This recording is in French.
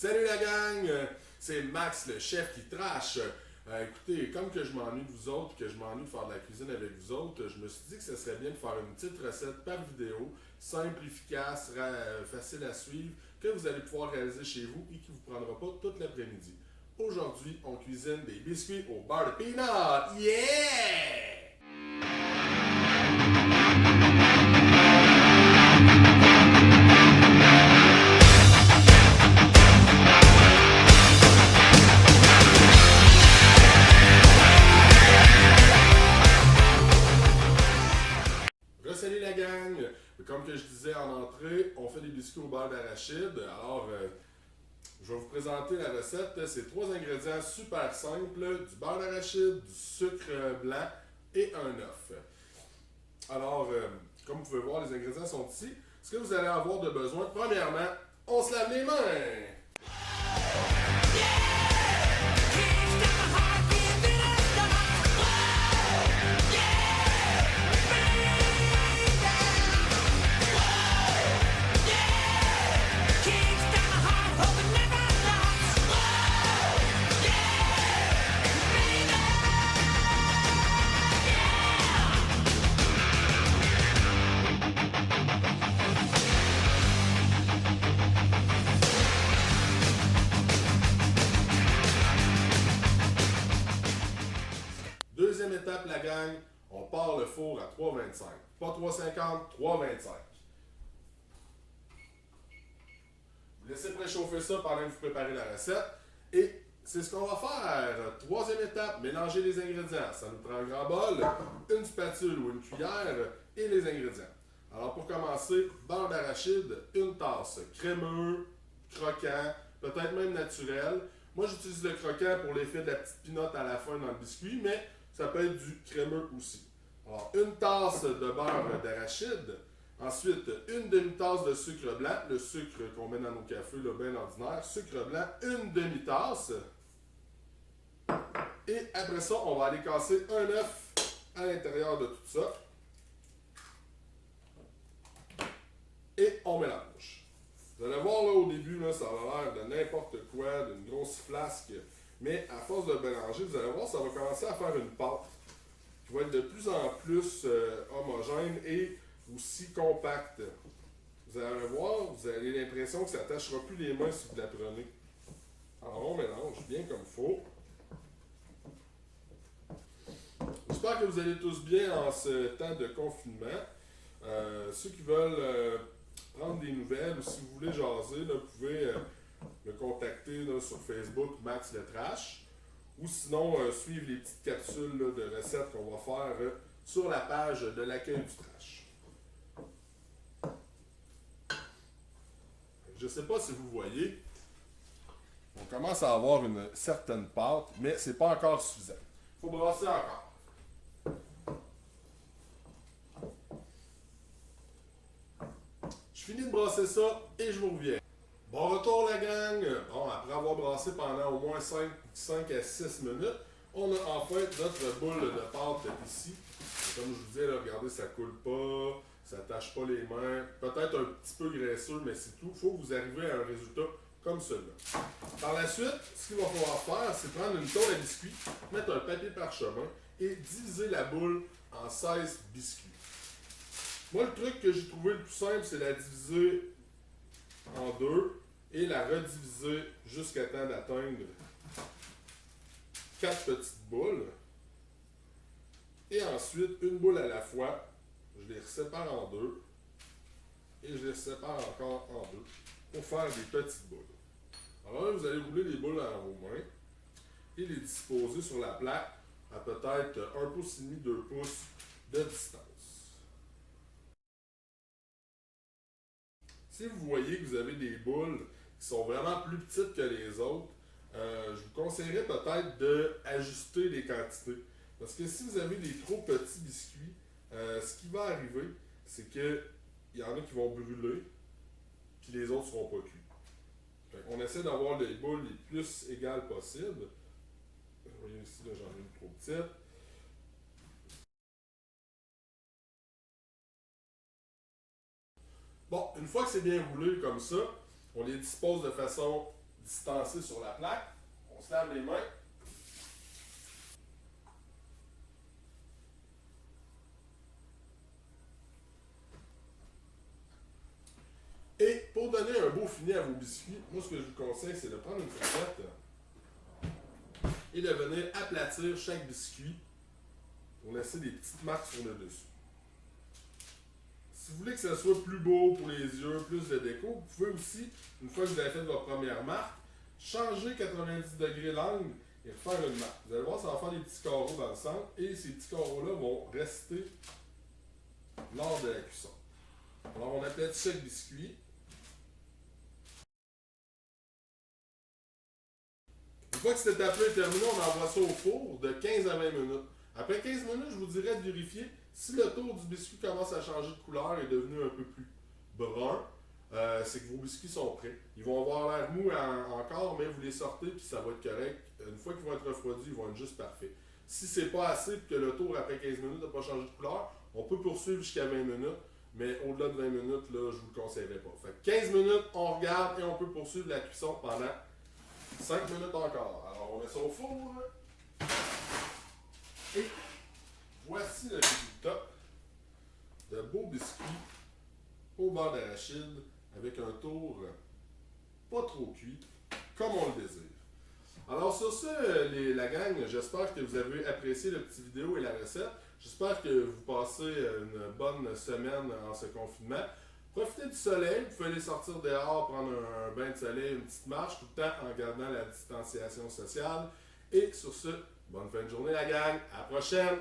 Salut la gang, c'est Max le chef qui trash. Écoutez, comme que je m'ennuie de vous autres, que je m'ennuie de faire de la cuisine avec vous autres, je me suis dit que ce serait bien de faire une petite recette par vidéo, simple, efficace, facile à suivre, que vous allez pouvoir réaliser chez vous et qui ne vous prendra pas toute l'après-midi. Aujourd'hui, on cuisine des biscuits au beurre de peanut. Yeah! Salut la gang! Comme que je disais en entrée, on fait des biscuits au beurre d'arachide. Alors, je vais vous présenter la recette. C'est trois ingrédients super simples, du beurre d'arachide, du sucre blanc et un œuf. Alors, comme vous pouvez voir, les ingrédients sont ici. Ce que vous allez avoir de besoin, premièrement, on se lave les mains! Deuxième étape, la gang, on part le four à 325. Pas 350, 325. Vous laissez préchauffer ça pendant que vous préparez la recette. Et c'est ce qu'on va faire. Troisième étape, mélanger les ingrédients. Ça nous prend un grand bol, une spatule ou une cuillère et les ingrédients. Alors pour commencer, beurre d'arachide, une tasse, crémeux, croquant, peut-être même naturel. Moi j'utilise le croquant pour l'effet de la petite pinotte à la fin dans le biscuit, mais ça peut être du crémeux aussi. Alors une tasse de beurre d'arachide. Ensuite, une demi-tasse de sucre blanc, le sucre qu'on met dans nos cafés, là, bien ordinaire. Sucre blanc, une demi-tasse. Et après ça, on va aller casser un œuf à l'intérieur de tout ça. Et on mélange. Vous allez voir là au début, là, ça a l'air de n'importe quoi, d'une grosse flasque. Mais à force de mélanger, vous allez voir, ça va commencer à faire une pâte qui va être de plus en plus homogène et aussi compacte. Vous allez voir, vous avez l'impression que ça n'attachera plus les mains si vous la prenez. Alors on mélange bien comme il faut. J'espère que vous allez tous bien en ce temps de confinement. Ceux qui veulent prendre des nouvelles ou si vous voulez jaser, là, vous pouvez me contacter là, sur Facebook Max le Trash. Ou sinon suivre les petites capsules là, de recettes qu'on va faire sur la page de l'accueil du trash. Je ne sais pas si vous voyez, on commence à avoir une certaine pâte, mais c'est pas encore suffisant. Il faut brasser encore. Je finis de brasser ça et je vous reviens. Bon retour la gang! Bon, après avoir brassé pendant au moins 5 à 6 minutes, on a enfin notre boule de pâte ici. Et comme je vous disais, là, regardez, ça coule pas, ça tâche pas les mains, peut-être un petit peu graisseux, mais c'est tout. Il faut que vous arriviez à un résultat comme celui-là. Par la suite, ce qu'il va falloir faire, c'est prendre une tôle à biscuits, mettre un papier parchemin et diviser la boule en 16 biscuits. Moi, le truc que j'ai trouvé le plus simple, c'est la diviser en deux et la rediviser jusqu'à temps d'atteindre 4 petites boules. Et ensuite, une boule à la fois, je les sépare en deux et je les sépare encore en deux pour faire des petites boules. Alors là, vous allez rouler les boules dans vos mains et les disposer sur la plaque à peut-être 1,5 pouce, 2 pouces de distance. Si vous voyez que vous avez des boules qui sont vraiment plus petites que les autres, je vous conseillerais peut-être d'ajuster les quantités. Parce que si vous avez des trop petits biscuits, ce qui va arriver, c'est qu'il y en a qui vont brûler, puis les autres ne seront pas cuits. On essaie d'avoir les boules les plus égales possibles. Vous voyez ici, là, j'en ai une trop petite. Bon, une fois que c'est bien roulé comme ça, on les dispose de façon distancé sur la plaque. On se lave les mains. Et pour donner un beau fini à vos biscuits, moi ce que je vous conseille, c'est de prendre une fourchette et de venir aplatir chaque biscuit pour laisser des petites marques sur le dessus. Si vous voulez que ça soit plus beau pour les yeux, plus de déco, vous pouvez aussi, une fois que vous avez fait votre première marque, changer 90 degrés l'angle et refaire une marque. Vous allez voir, ça va faire des petits carreaux dans le centre et ces petits carreaux-là vont rester lors de la cuisson. Alors on aplatit chaque biscuit. Une fois que cette étape-là est terminée, on envoie ça au four de 15 à 20 minutes. Après 15 minutes, je vous dirais de vérifier si le tour du biscuit commence à changer de couleur et est devenu un peu plus brun. C'est que vos biscuits sont prêts. Ils vont avoir l'air mous encore, mais vous les sortez puis ça va être correct. Une fois qu'ils vont être refroidis, ils vont être juste parfaits. Si c'est pas assez et que le tour après 15 minutes n'a pas changé de couleur, on peut poursuivre jusqu'à 20 minutes. Mais au-delà de 20 minutes, là, je vous le conseillerais pas. Fait que 15 minutes, on regarde et on peut poursuivre la cuisson pendant 5 minutes encore. Alors, on met ça au four. Et voici le résultat de beaux biscuits au beurre d'arachide avec un tour pas trop cuit, comme on le désire. Alors sur ce, la gang, j'espère que vous avez apprécié la petite vidéo et la recette. J'espère que vous passez une bonne semaine en ce confinement. Profitez du soleil, vous pouvez aller sortir dehors, prendre un bain de soleil, une petite marche, tout le temps en gardant la distanciation sociale. Et sur ce, bonne fin de journée la gang, à la prochaine!